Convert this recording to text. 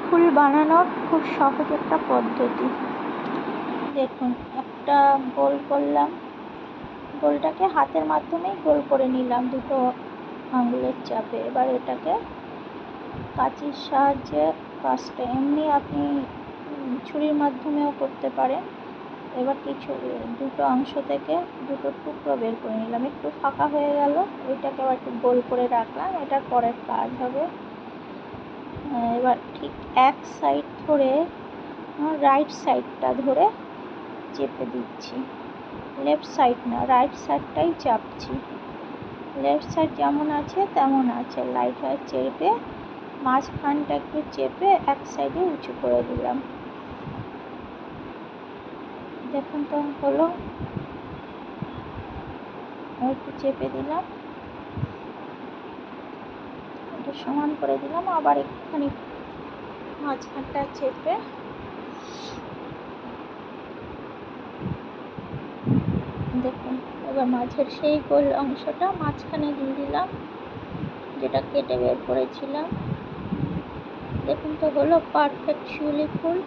ফুল বানানোর খুব সহজ একটা পদ্ধতি। দেখুন, একটা গোল করলাম, গোলটাকে হাতের মাধ্যমেই গোল করে নিলাম দুটো আঙুলের চাপে। এবার এটাকে কাঁচির সাহায্যে কাজটা এমনি আপনি ছুরির মাধ্যমেও করতে পারেন। এবার দুটো অংশ থেকে দুটো টুকরো বের করে নিলাম, একটু ফাঁকা হয়ে গেল, ওইটাকে আবার একটু গোল করে রাখলাম। এটার পরের কাজ হবে, এবার ঠিক এক সাইড ধরে রাইট সাইডটা ধরে চেপে দিচ্ছি, লেফট সাইড না, রাইট সাইডটাই চাপছি। লেফট সাইড যেমন আছে তেমন আছে, রাইট সাইড চেপে মাঝখানটা একটু চেপে এক সাইডে উঁচু করে দিলাম। দেখুন তো হলো, একটু চেপে দিলাম, একটু সমান করে দিলাম, আবার একটুখানি মাঝখানটা চেপে দেখুন। এবার মাঝের সেই গোল অংশটা মাঝখানে দিয়ে দিলাম, যেটা কেটে বের করেছিলাম। দেখুন তো হলো পারফেক্ট শিউলি ফুল।